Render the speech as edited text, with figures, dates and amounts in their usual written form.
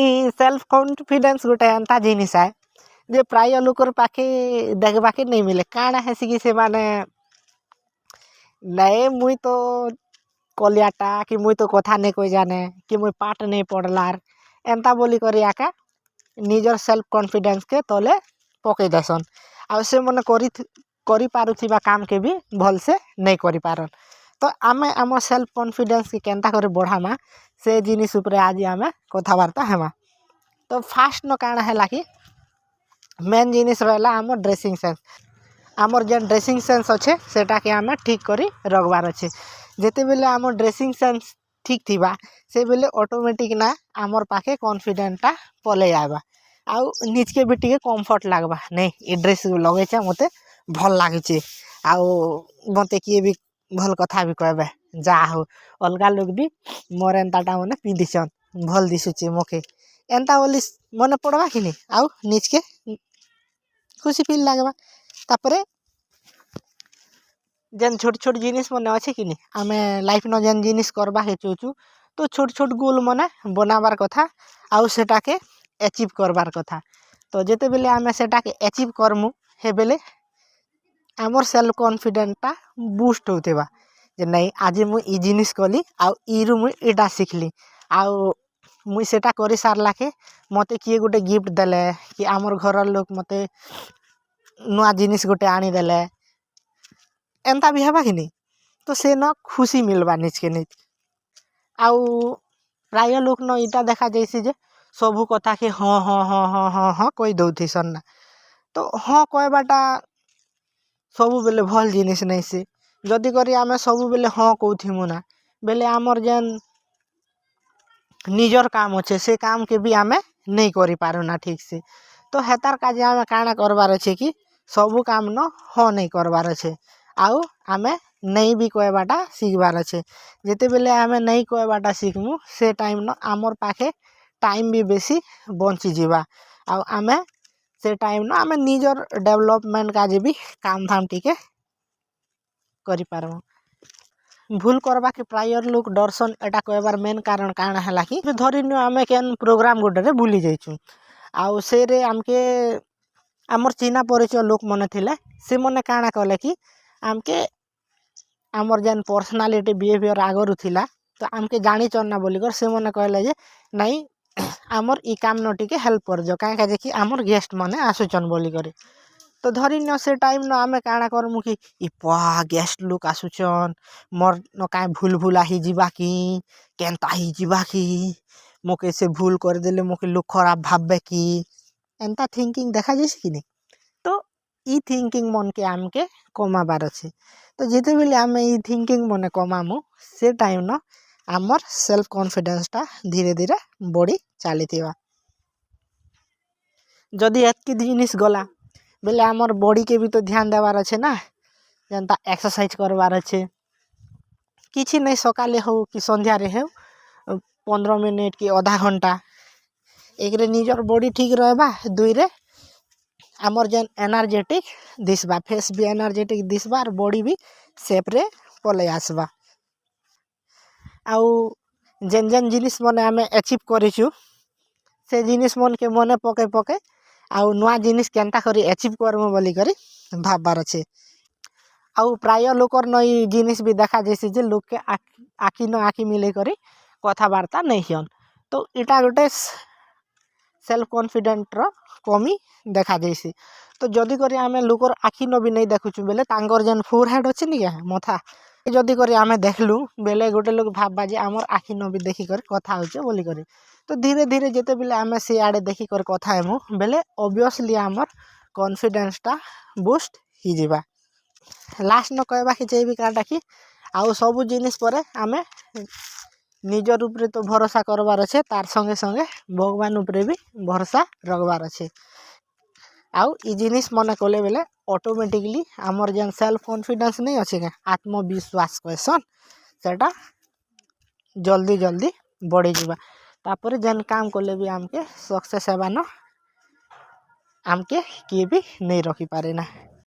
ଇ self confidence ଗୋଟେ ଏନ୍ତା ଜିନିଷ ଆଏ ଯେ ପ୍ରାୟ ଲୋକର ପାଖେ ଦେଖବାକେ ନେଇ ମିଲେ କାଣା ହେସିକି ସେମାନେ ନାଇଁ ମୁଇଁ ତ କଲିଆଟା କି ମୁଇଁ ତ କଥା ନେଇ କହି ଜାନେ କି ମୁଇଁ ପାଠ ନେଇ ପଢ଼ଲାର ଏନ୍ତା ବୋଲି କରି ଆକା ନିଜର ସେଲ୍ଫ କନଫିଡେନ୍ସକେ ତଲେ ପକେଇ ଦେସନ୍ ଆଉ ସେମାନେ କରିପାରୁଥିବା କାମକେ ବି ଭଲସେ ନେଇ କରିପାରନ୍ ତ ଆମେ ଆମ ସେଲ୍ଫ କନଫିଡେନ୍ସକେ କେନ୍ତା କରି ବଢ଼ାମା ସେ ଜିନିଷ ଉପରେ ଆଜି ଆମେ କଥାବାର୍ତ୍ତା ହେମା ତ ଫାଷ୍ଟ ନ କାଣା ହେଲା କି मेन जिनिस रहा आम ड्रेसिंग सेंस आमर जेन ड्रेसिंग सेंस अच्छे सेटा के आम ठीक करी रखबार अच्छे जिते बेले आम ड्रेसिंग सेंस ठीक थिबा से बेले ऑटोमेटिक ना आमर पाखे कॉन्फिडेंटा पले आवा आउ निजके भी टिके कंफर्ट लागबा नहीं ये ड्रेस लगे मते भल लगे आउ मते किए भी भल कथा भी कहबे जा हो अलगा लोग भी मोर एंताटा मैंने पिंधिछन भल दिशुचे मोके एंता बोली मन पड़वा कि नहीं आउ निजके खुशी फील लगवा तापरे जेन छोट छोट जिनिस मन अच्छे कि नहीं आमे लाइफ न जेन जिनिस करबा हे चोचु तो छोट छोट गोल मने बनाबार कथा आउ सेटा के अचीव करबार कथा तो जेते बेले आमे सेटा के अचीव करमु हे बेले आमर सेल्फ कॉन्फिडेंटा बूस्ट होतेबा जे नहीं आज मु ई जिनिस कली आउ इरु मु एटा सिखली आउ मुई सेटा करी सारला के मते किए गोटे गिफ्ट देले कि आमर घर लोक मते नुआ जिनिस गोटे आनी देले एंता भी हेबा कि नहीं तो से न खुशी मिलबा निजके निज आउ प्राय लोक न इटा देखा जैसी जे सबू कथा के हाँ हाँ हाँ हाँ हाँ हाँ कही दौथी सन्ना तो हाँ कहबाटा सबू बेले भल जिनिस नहीं से जदि करी आमे सबू बेले हाँ कहूथिमु ना बेले आमर जेन निजर काम अच्छे से काम के भी आमे नहीं करी पारुना ठीक से तो हेतार काजे आमे काना करबार अच्छे कि सबू काम न हाँ नहीं करबार अच्छे आउ आमे नहीं भी कहबाटा सीखबार अच्छे जिते बेले आमे नहीं कहबाटा सीखमु से टाइम न आमर पाखे टाइम भी बेसी बंची जीवा आउ आमे से टाइम न आमे निजर डेवलपमेंट काजे भी काम धाम टिके करी पारमु भूल करबा के प्रायर लोक दर्शन एटा कहबार मेन कारण काना हला कि धरि न आमे केन प्रोग्राम गोटे बुली जाइछु आउ से रे आमके आमर चिन्हा परिचय लोक मने थिले से मने काना कहले कि आमके आमर जेन पर्सनालिटी बिहेवियर आगरु थिला तो आमके जानी चन्ना बोली कर से मने कहले जे नहीं आमर ई काम न टिके हेल्प कर जो काहे काजे कि आमर गेस्ट मने आसुचन बोली करे तो धरि न से टाइम न आमे काना करमु कि ई पा गेस्ट लोक आसुचन मोर न काए भूल भूला ही जीवा कि केनता ही जीवा कि मोके से भूल कर देले मोके लोक खराब भाबबे कि एंता थिंकिंग देखा जैसे कि नहीं तो ई थिंकिंग मन के आमके कमाबार अच्छे तो जिते बेले आमे ई थिंकिंग मने कमामु से टाइम न आमर सेल्फ कॉन्फिडेंसटा धीरे धीरे बढ़ी चलीथिबा जदि एतकी जिनिस गला बेले आमर बॉडी के भी तो ध्यान देवार अच्छे ना जेनता एक्सरसाइज करवार अच्छे किसी नहीं सकाले हो कि संध्या रे हो 15 मिनट कि आधा घंटा एक रे निजर बॉडी ठीक रहबा दुई रे आमर जेन एनर्जेटिक दिसबा फेस भी एनर्जेटिक दिसबा और बॉडी भी सेप रे पले आसबा आउ जेन जेन जिनिस मने आमे अचीव करिछु से जिनिस मन के मने पके पके आउ नुआ जिनिस केनता करी अचीव करमु बोली करी भाबबार अच्छे आउ प्राय लोकर नई जिनिस भी देखा जैसे जे लोक के आखि न आखि मिले करी कथबार्ता नहीं हियन तो इटा गोटे सेल्फ कॉन्फिडेंट रो कमी देखा जैसी तो जदि करी आमे लोकर आखि न भी नहीं देखुछु बेले तांगर जेन फोरहेड अच्छे नि क्या मथा जदि करी आमे देखलु बेले गोटे लोग भाबबा जे आमर आखि न भी देखी कर कथा होचे बोली करी तो धीरे धीरे जेते बेले आमे से आड़े देखी कर कथा हेमु बेले ऑब्वियसली आमर कॉन्फिडेंसटा बूस्ट ही जीवा लास्ट न कहबा कि चाहिए काटा कि आउ सब जिनिस परे आमे निजर उपरे तो भरोसा करबार अच्छे तार संगे संगे भगवान उपरे भी भरोसा रखबार अच्छे आउ ई जिनिस मने कले बेले ऑटोमेटिकली आमर जेन सेल्फ कॉन्फिडेंस नहीं अच्छे क्या आत्मविश्वास कहसन सेटा जल्दी जल्दी बढ़ी जीवा तापर जेन काम कले भी आमके सक्सेस हेबा न आमके किए भी नहीं रखी पारे ना।